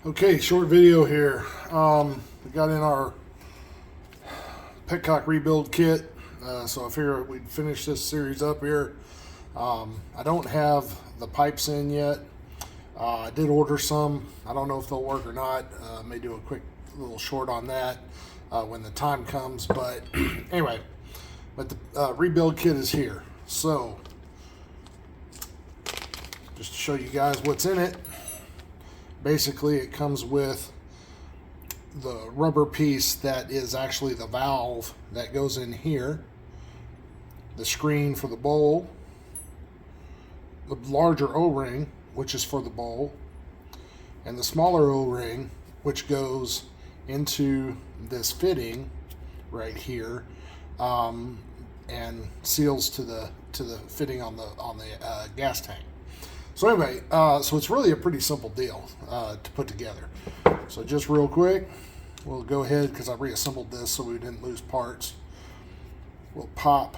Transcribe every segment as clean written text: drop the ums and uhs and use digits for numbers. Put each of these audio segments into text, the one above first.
Okay, short video here. We got in our Petcock rebuild kit, so I figured we'd finish this series up here. I don't have the pipes in yet. I did order some. I don't know if they'll work or not. May do a quick little short on that when the time comes. But anyway, the rebuild kit is here. So just to show you guys what's in it. Basically, it comes with the rubber piece that is actually the valve that goes in here, the screen for the bowl, the larger O-ring, which is for the bowl, and the smaller O-ring, which goes into this fitting right here, and seals to the fitting on the gas tank. So anyway, so it's really a pretty simple deal to put together. So just real quick, we'll go ahead, because I reassembled this so we didn't lose parts. We'll pop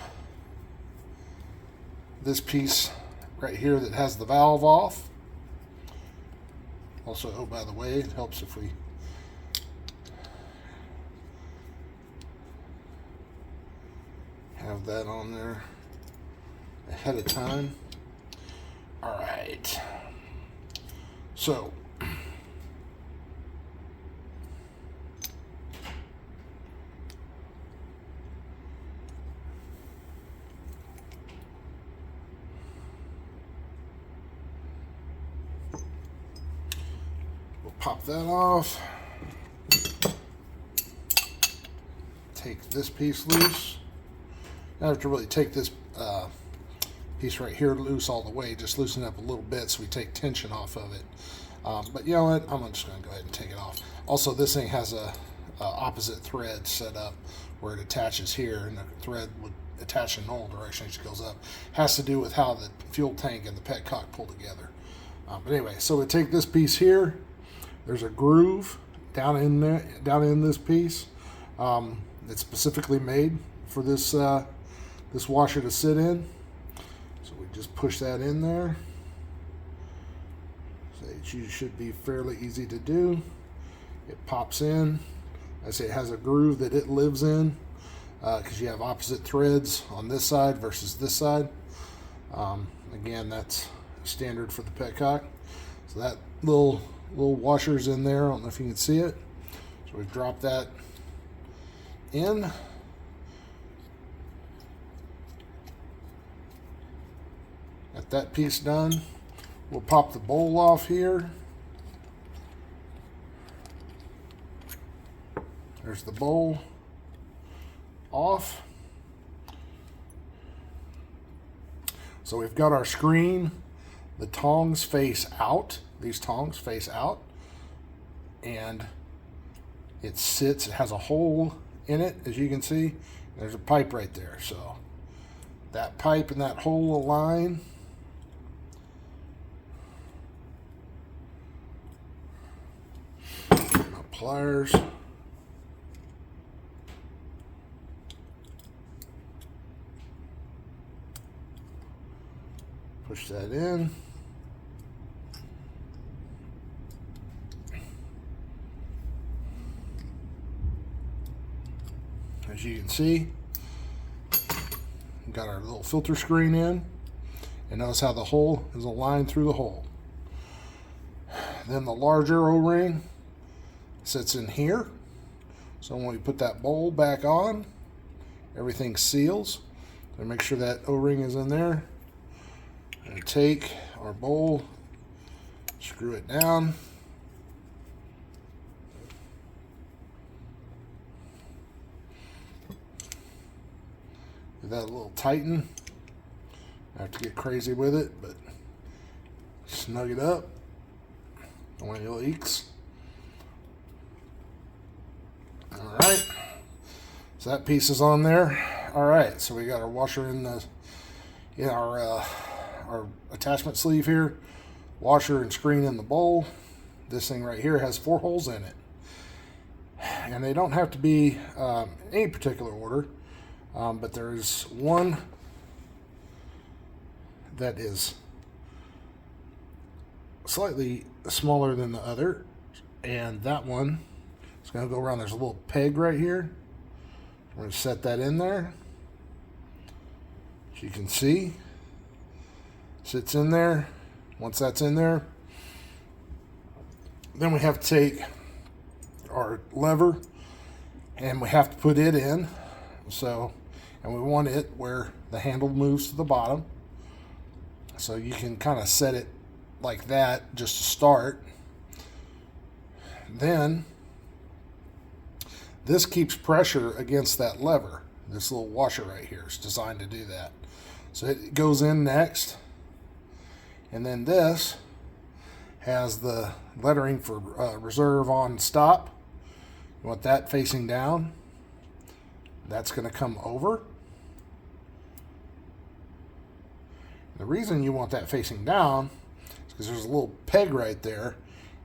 this piece right here that has the valve off. Also, oh, by the way, it helps if we have that on there ahead of time. All right, so we'll pop that off, take this piece loose. I have to really take this piece right here loose all the way, just loosen it up a little bit so we take tension off of it. But you know what, I'm just going to go ahead and take it off. Also, this thing has a opposite thread set up where it attaches here, and the thread would attach in all directions. It goes up. Has to do with how the fuel tank and the Petcock pull together. But anyway, so we take this piece here. There's a groove down in there, down in this piece. It's specifically made for this this washer to sit in. So we just push that in there. So it should be fairly easy to do. It pops in. I say it has a groove that it lives in, because you have opposite threads on this side versus this side. Again, that's standard for the Petcock. So that little washer's in there. I don't know if you can see it. So we've dropped that in. Got that piece done. We'll pop the bowl off here. There's the bowl off. So we've got our screen. The tongs face out. These tongs face out. And it sits, it has a hole in it, as you can see. There's a pipe right there. So that pipe and that hole align. Pliers. Push that in. As you can see, we've got our little filter screen in, and notice how the hole is aligned through the hole. Then the larger O-ring sits in here. So when we put that bowl back on, everything seals. So make sure that O-ring is in there. And take our bowl, screw it down. Give that a little tighten. I have to get crazy with it, but snug it up. Don't want any leaks. All right, so that piece is on there. All right, so we got our washer in our attachment sleeve here, washer and screen in the bowl. This thing right here has 4 holes in it, and they don't have to be any particular order, but there is one that is slightly smaller than the other. And that one is going to go around. There's a little peg right here. We're going to set that in there. As you can see, sits in there. Once that's in there, then we have to take our lever and we have to put it in. So, and we want it where the handle moves to the bottom. So you can kind of set it like that just to start. Then this keeps pressure against that lever. This little washer right here is designed to do that. So it goes in next. And then this has the lettering for reserve on stop. You want that facing down. That's going to come over. The reason you want that facing down is because there's a little peg right there,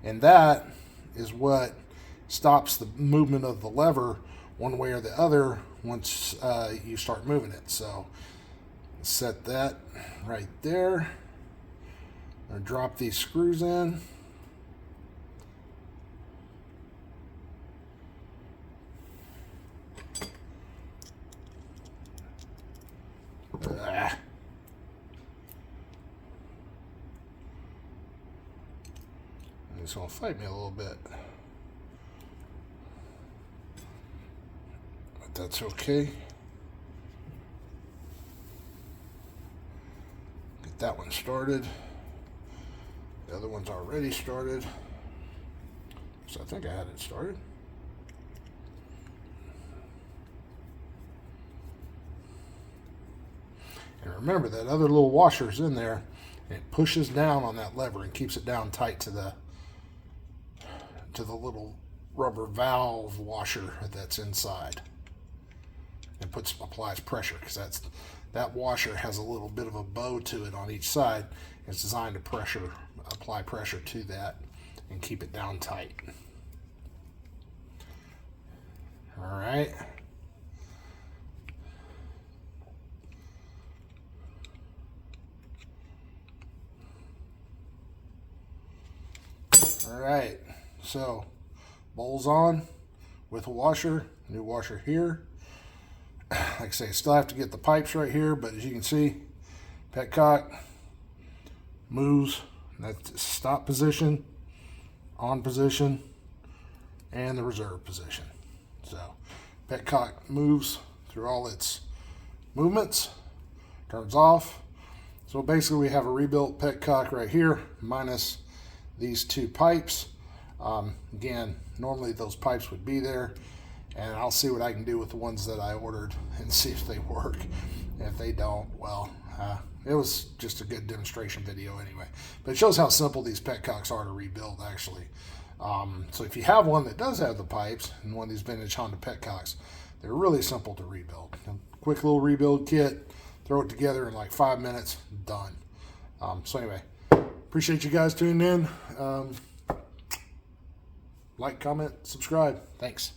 and that is what stops the movement of the lever one way or the other once you start moving it. So set that right there. I'm going to drop these screws in. It's going to fight me a little bit. But that's okay. Get that one started. The other one's already started. So I think I had it started. And remember that other little washer's in there, and it pushes down on that lever and keeps it down tight to the little rubber valve washer that's inside, and applies pressure, because that washer has a little bit of a bow to it on each side. It's designed to apply pressure to that and keep it down tight. All right. All right, so bowls on with a washer, new washer here. Like I say, still have to get the pipes right here, but as you can see, Petcock moves. That's stop position, on position, and the reserve position. So Petcock moves through all its movements, turns off. So basically we have a rebuilt Petcock right here, minus these two pipes. Again, normally those pipes would be there, and I'll see what I can do with the ones that I ordered and see if they work. And if they don't, well, it was just a good demonstration video anyway. But it shows how simple these Petcocks are to rebuild, actually. So if you have one that does have the pipes, and one of these vintage Honda Petcocks, they're really simple to rebuild. A quick little rebuild kit, throw it together in like 5 minutes, done. So anyway, appreciate you guys tuning in. Like, comment, subscribe. Thanks.